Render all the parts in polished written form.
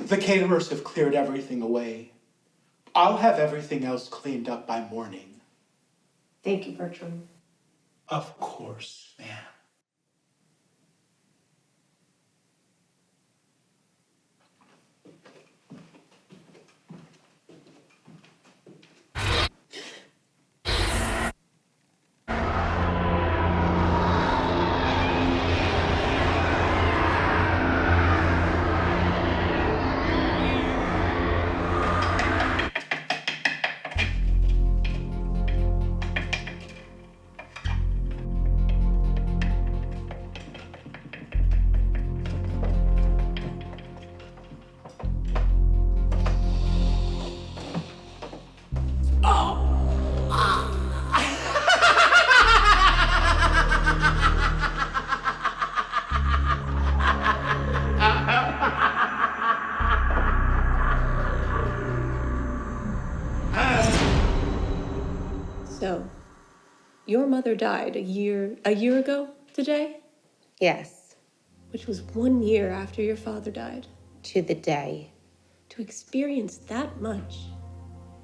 The caterers have cleared everything away. I'll have everything else cleaned up by morning. Thank you, Bertram. Of course, ma'am. So, your mother died a year ago today? Yes, Which was 1 year after your father died. to the day. To experience that much,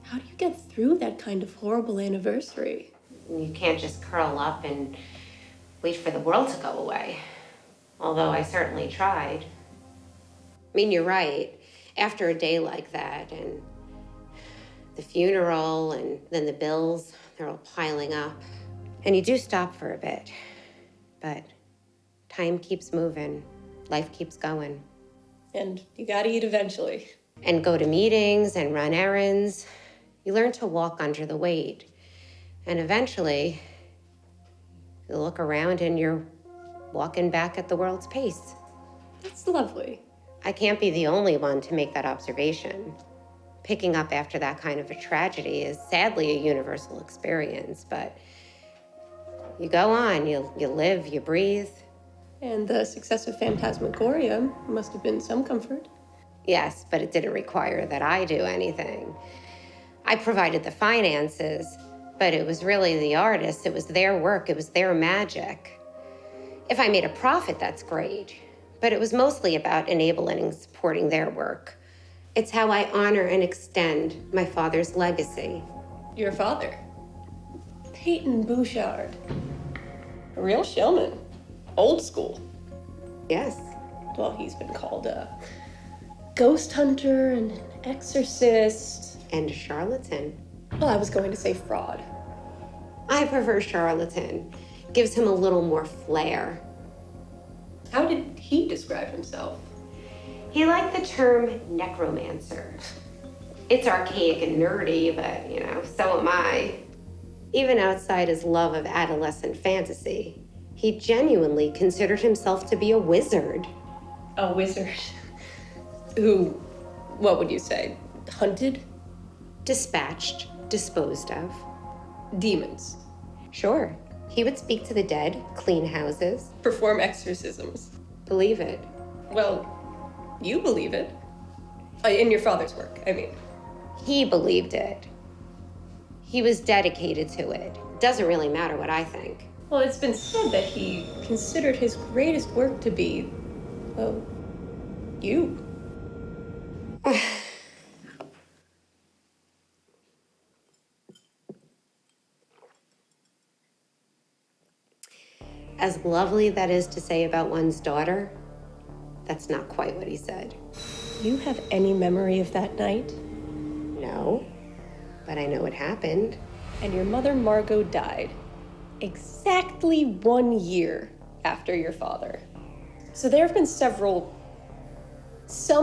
how do you get through that kind of horrible anniversary? You can't just curl up and wait for the world to go away. Although I certainly tried. I mean, you're right. After a day like that, and the funeral, and then the bills, they're all piling up. And you do stop for a bit. But time keeps moving. Life keeps going. And you gotta eat eventually. And go to meetings and run errands. You learn to walk under the weight. And eventually, you look around and you're walking back at the world's pace. That's lovely. I can't be the only one to make that observation. Picking up after that kind of a tragedy is sadly a universal experience, but you go on, you live, you breathe. And the success of Phantasmagoria must have been some comfort. Yes, but it didn't require that I do anything. I provided the finances, but it was really the artists. It was their work. It was their magic. If I made a profit, that's great. But it was mostly about enabling and supporting their work. It's how I honor and extend my father's legacy. Your father, Peyton Bouchard. A real showman. Old school. Yes. Well, he's been called a ghost hunter and an exorcist. And a charlatan. Well, I was going to say fraud. I prefer charlatan. Gives him a little more flair. How did he describe himself? He liked the term necromancer. It's archaic and nerdy, but, so am I. Even outside his love of adolescent fantasy, he genuinely considered himself to be a wizard. A wizard who, what would you say, hunted? Dispatched, disposed of. Demons. Sure, he would speak to the dead, clean houses. Perform exorcisms. Believe it. Well, you believe it. In your father's work, I mean. He believed it. He was dedicated to it. Doesn't really matter what I think. Well, it's been said that he considered his greatest work to be, well, you. As lovely that is to say about one's daughter, that's not quite what he said. Do you have any memory of that night? No, but I know what happened. And your mother, Margot, died exactly 1 year after your father. So there have been some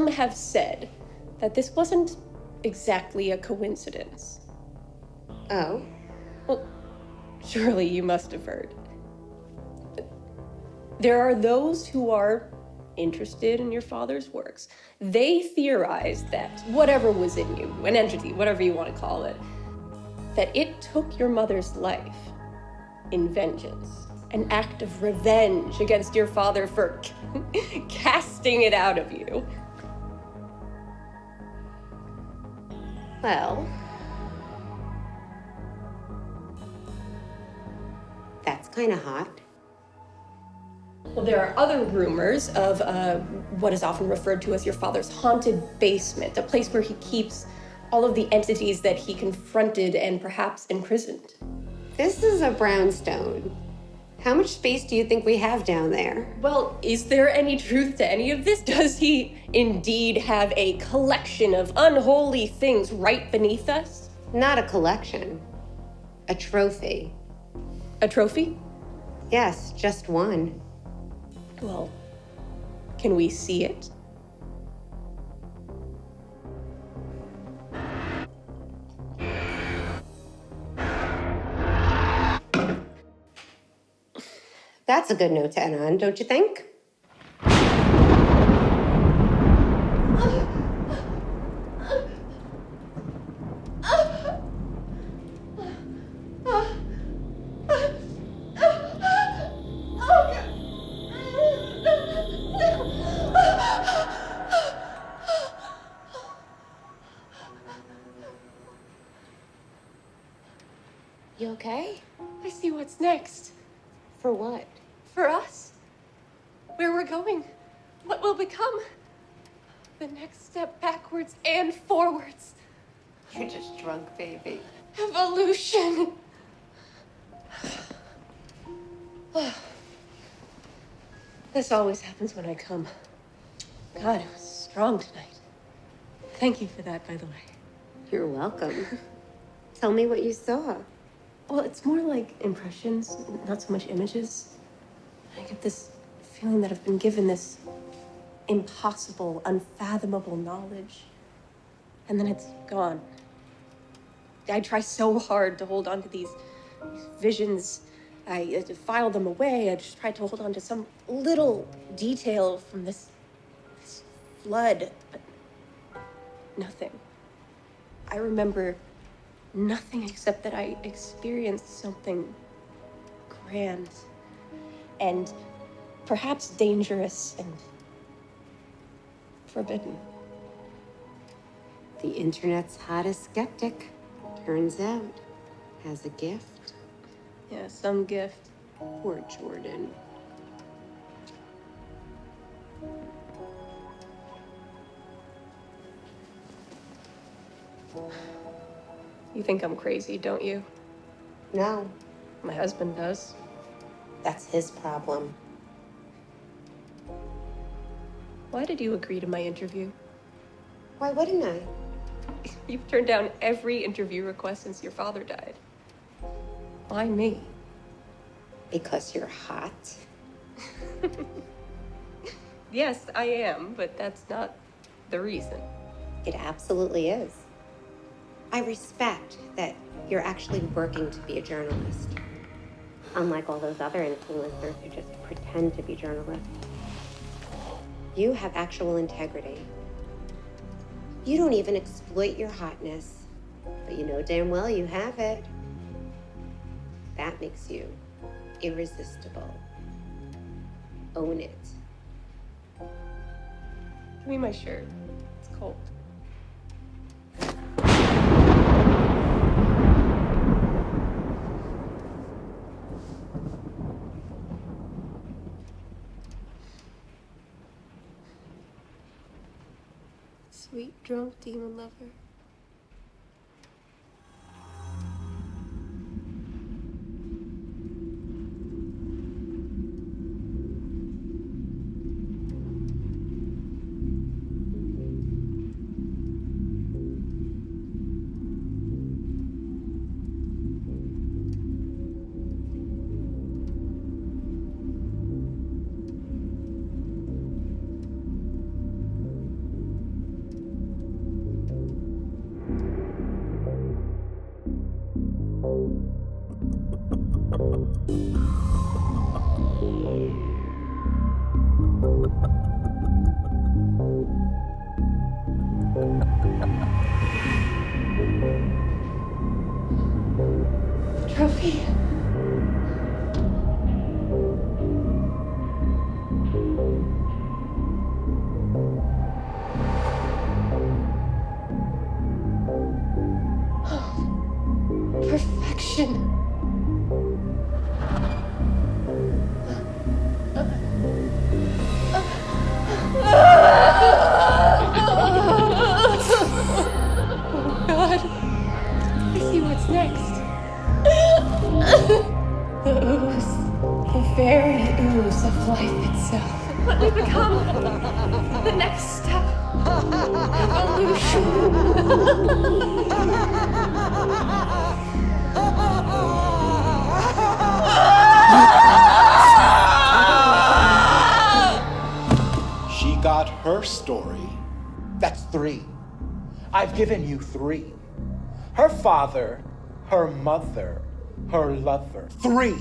have said that this wasn't exactly a coincidence. Oh? Well, surely you must have heard. There are those who are interested in your father's works. They theorize that whatever was in you, an entity, whatever you want to call it, that it took your mother's life in vengeance, an act of revenge against your father for casting it out of you. Well, that's kind of hot. Well, there are other rumors of what is often referred to as your father's haunted basement, a place where he keeps all of the entities that he confronted and perhaps imprisoned. This is a brownstone. How much space do you think we have down there? Well, is there any truth to any of this? Does he indeed have a collection of unholy things right beneath us? Not a collection. A trophy. A trophy? Yes, just one. Well, can we see it? That's a good note to end on, don't you think? You okay? I see what's next. For what? For us. Where we're going. What will become. The next step backwards and forwards. You're just drunk, baby. Evolution. This always happens when I come. God, it was strong tonight. Thank you for that, by the way. You're welcome. Tell me what you saw. Well, it's more like impressions, not so much images. I get this feeling that I've been given this impossible, unfathomable knowledge, and then it's gone. I try so hard to hold on to these visions. I file them away. I just try to hold on to some little detail from this flood, but nothing. I remember nothing except that I experienced something grand and perhaps dangerous and forbidden. The internet's hottest skeptic, turns out, has a gift. Yeah, some gift. Poor Jordan. You think I'm crazy, don't you? No, My husband does. that's his problem. Why did you agree to my interview? Why wouldn't I? You've turned down every interview request since your father died. Why me? Because you're hot. Yes, I am, but that's not the reason. It absolutely is. I respect that you're actually working to be a journalist. Unlike all those other influencers who just pretend to be journalists. You have actual integrity. You don't even exploit your hotness, but you know damn well you have it. That makes you irresistible. Own it. Give me my shirt. It's cold. Sweet drunk demon lover. ooze of life itself. Let me become the next step of evolution. She got her story. That's 3. I've given you 3. Her father, her mother, her lover. 3.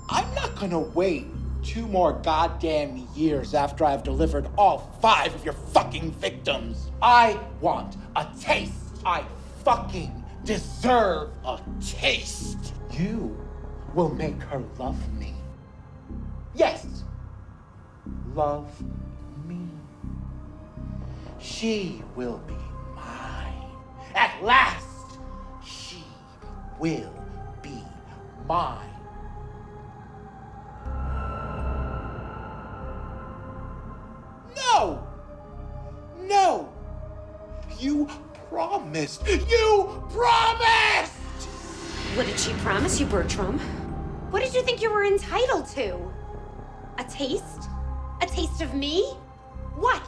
I'm not gonna wait 2 more goddamn years after I've delivered all 5 of your fucking victims. I want a taste. I fucking deserve a taste. You will make her love me. Yes, love me. She will be mine. At last, she will be mine. No! No! You promised! You promised! What did she promise you, Bertram? What did you think you were entitled to? A taste? A taste of me? What?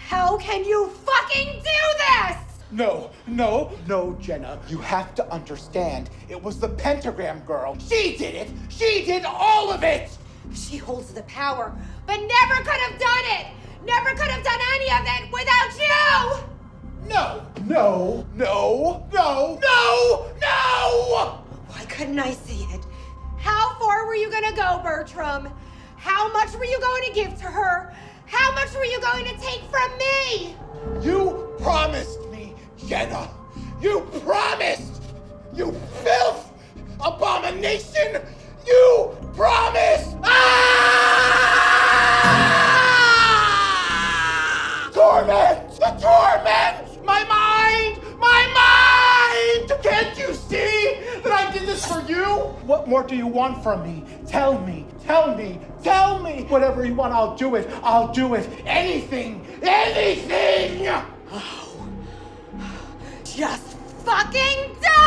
How can you fucking do this? No, Jenna. You have to understand. It was the Pentagram Girl. She did it. She did all of it. She holds the power, but never could have done it. Never could have done any of it without you. No. Why couldn't I see it? How far were you gonna go, Bertram? How much were you going to give to her? How much were you going to take from me? You promised me, Jenna. You promised. You filth abomination. You promised. Torment! The torment! My mind! Can't you see that I did this for you? What more do you want from me? Tell me. Whatever you want, I'll do it. Anything! Oh. Just fucking die!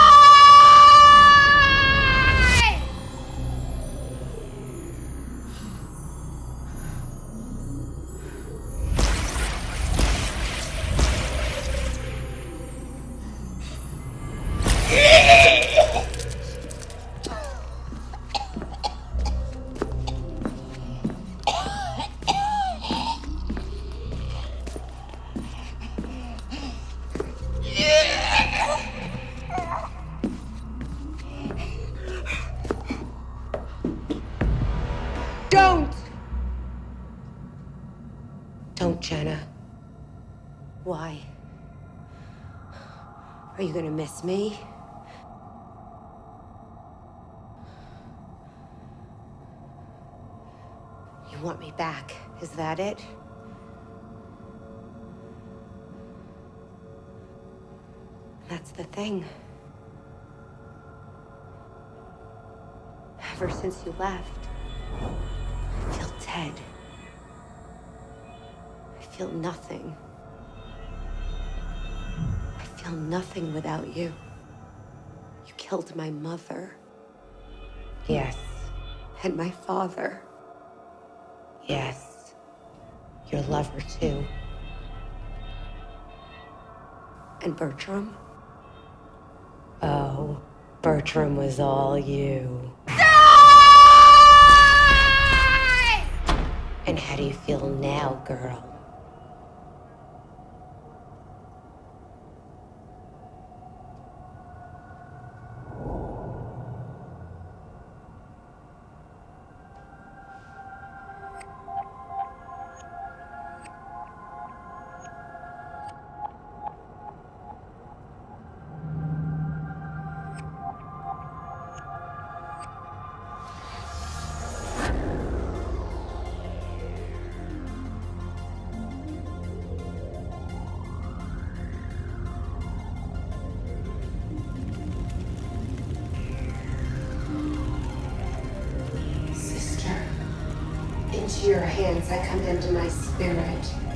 Don't, Jenna. Why? Are you gonna miss me? You want me back, is that it? That's the thing. Ever since you left, I feel dead. I feel nothing. I feel nothing without you. You killed my mother. Yes. And my father. Yes. Your lover, too. And Bertram? Oh, Bertram was all you. Die! And how do you feel now, girl? Into your hands I commend my spirit.